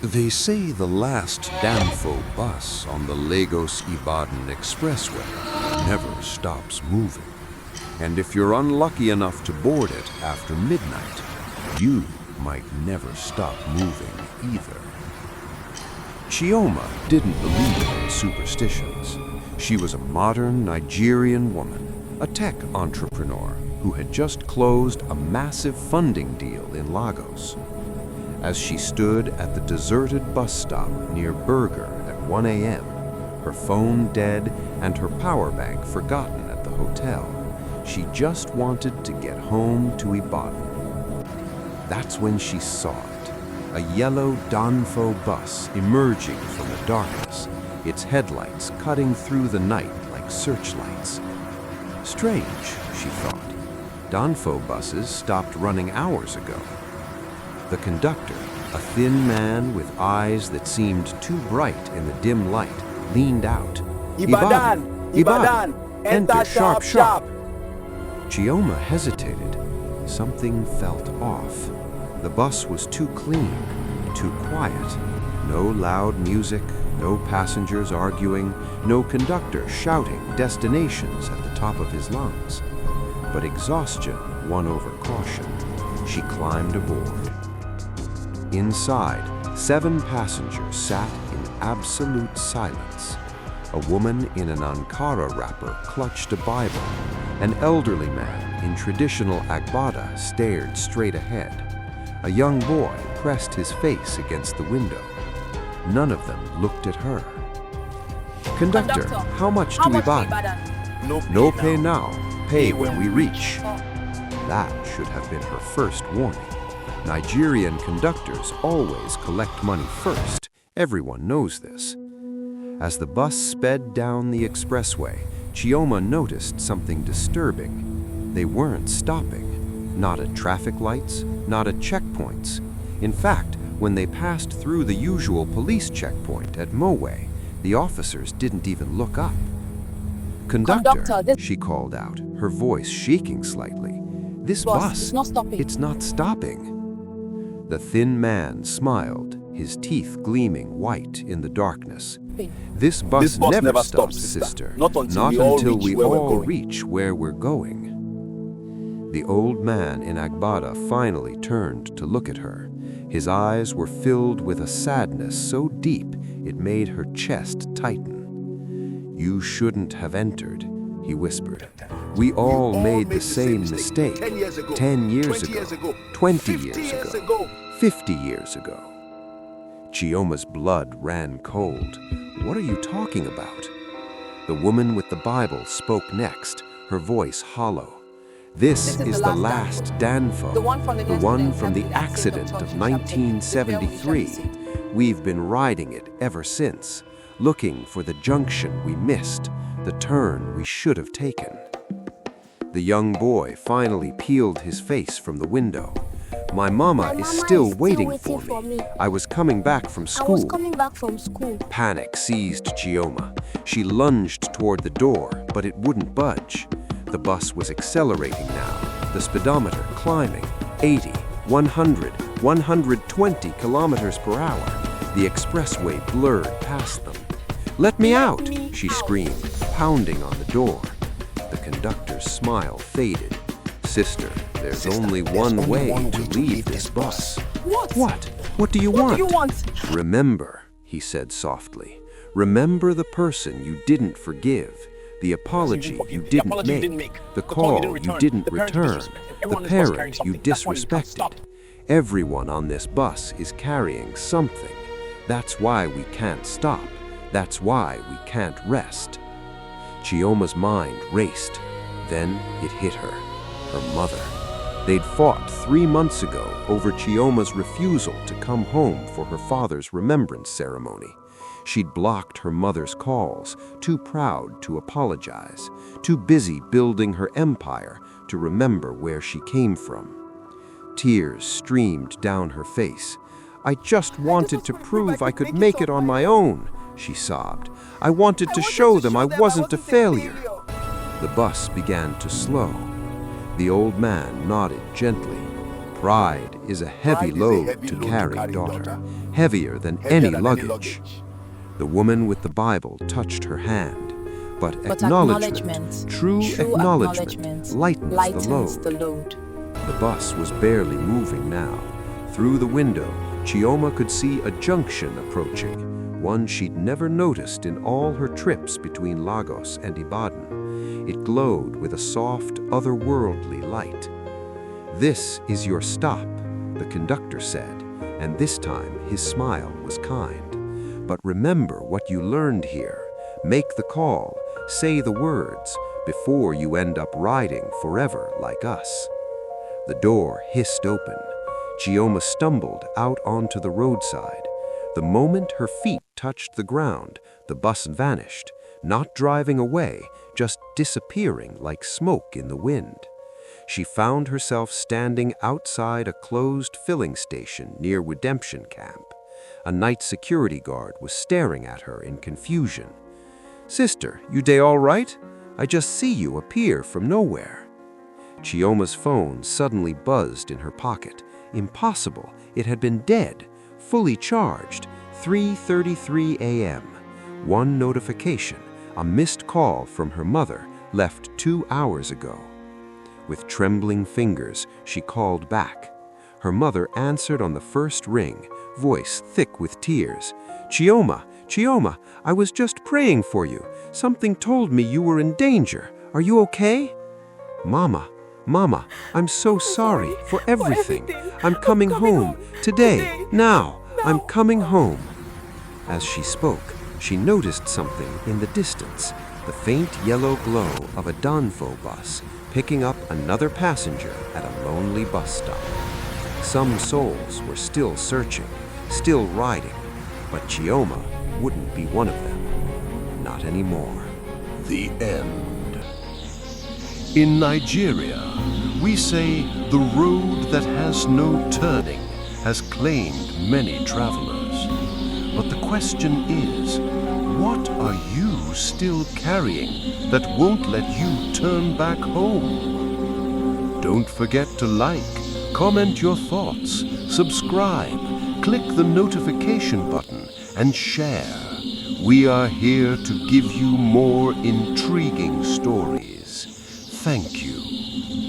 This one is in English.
They say the last Danfo bus on the Lagos-Ibadan expressway never stops moving. And if you're unlucky enough to board it after midnight, you might never stop moving either. Chioma didn't believe in superstitions. She was a modern Nigerian woman, a tech entrepreneur who had just closed a massive funding deal in Lagos. As she stood at the deserted bus stop near Burger at 1 a.m., her phone dead and her power bank forgotten at the hotel, she just wanted to get home to Ibadan. That's when she saw it, a yellow Danfo bus emerging from the darkness, its headlights cutting through the night like searchlights. Strange, she thought. Danfo buses stopped running hours ago. The conductor, a thin man with eyes that seemed too bright in the dim light, leaned out. Ibadan! Ibadan! Enter sharp, sharp! Chioma hesitated. Something felt off. The bus was too clean, too quiet. No loud music, no passengers arguing, no conductor shouting destinations at the top of his lungs. But exhaustion won over caution. She climbed aboard. Inside, 7 passengers sat in absolute silence. A woman in an Ankara wrapper clutched a Bible. An elderly man in traditional agbada stared straight ahead. A young boy pressed his face against the window. None of them looked at her. Conductor, how much to Ibadan? No pay now. Pay when we reach. That should have been her first warning. Nigerian conductors always collect money first. Everyone knows this. As the bus sped down the expressway, Chioma noticed something disturbing. They weren't stopping. Not at traffic lights, not at checkpoints. In fact, when they passed through the usual police checkpoint at Mowe, the officers didn't even look up. Conductor, she called out, her voice shaking slightly. This bus, it's not stopping. The thin man smiled, his teeth gleaming white in the darkness. This bus never stops, sister. Not until we all reach where we're going. The old man in Agbada finally turned to look at her. His eyes were filled with a sadness so deep it made her chest tighten. You shouldn't have entered, he whispered. We all made the same mistake 10 years ago, 20 years ago, 50 years ago. Chioma's blood ran cold. What are you talking about? The woman with the Bible spoke next, her voice hollow. This is the last Danfo, the one from the accident of 1973. We've been riding it ever since, looking for the junction we missed, the turn we should have taken. The young boy finally peeled his face from the window. My mama is still waiting for me. I was coming back from school. Panic seized Chioma. She lunged toward the door, but it wouldn't budge. The bus was accelerating now, the speedometer climbing, 80, 100, 120 kilometers per hour. The expressway blurred past them. Let me out, she screamed, pounding on the door. The conductor's smile faded. Sister, there's only one way to leave this bus. What? What do you want? Remember, he said softly. Remember the person you didn't forgive, the apology you didn't make, the call you didn't return, the parent you disrespected. Everyone on this bus is carrying something. That's why we can't stop. That's why we can't rest. Chioma's mind raced. Then it hit her. Her mother. They'd fought 3 months ago over Chioma's refusal to come home for her father's remembrance ceremony. She'd blocked her mother's calls, too proud to apologize, too busy building her empire to remember where she came from. Tears streamed down her face. I just wanted to prove I could make it on my own, she sobbed. I wanted to show them I wasn't a failure. The bus began to slow. The old man nodded gently. Pride is a heavy load to carry, daughter, heavier than any luggage. The woman with the Bible touched her hand, but acknowledgement, true acknowledgement, lightens the load. The bus was barely moving now. Through the window, Chioma could see a junction approaching, one she'd never noticed in all her trips between Lagos and Ibadan. It glowed with a soft, otherworldly light. "This is your stop," the conductor said, and this time his smile was kind. "But remember what you learned here. Make the call, say the words, before you end up riding forever like us." The door hissed open. Chioma stumbled out onto the roadside. The moment her feet touched the ground, the bus vanished, not driving away, just disappearing like smoke in the wind. She found herself standing outside a closed filling station near Redemption Camp. A night security guard was staring at her in confusion. "Sister, you day all right? I just see you appear from nowhere." Chioma's phone suddenly buzzed in her pocket. Impossible, it had been dead, fully charged, 3:33 a.m. One notification, a missed call from her mother, left 2 hours ago. With trembling fingers, she called back. Her mother answered on the first ring, voice thick with tears. "Chioma, Chioma, I was just praying for you. Something told me you were in danger. Are you okay?" Mama, I'm so sorry for everything. I'm coming home today, now. I'm coming home." As she spoke, she noticed something in the distance, the faint yellow glow of a Danfo bus picking up another passenger at a lonely bus stop. Some souls were still searching, still riding, but Chioma wouldn't be one of them. Not anymore. The end. In Nigeria, we say the road that has no turning has claimed many travelers. But the question is, what are you still carrying that won't let you turn back home? Don't forget to like, comment your thoughts, subscribe, click the notification button, and share. We are here to give you more intriguing stories. Thank you.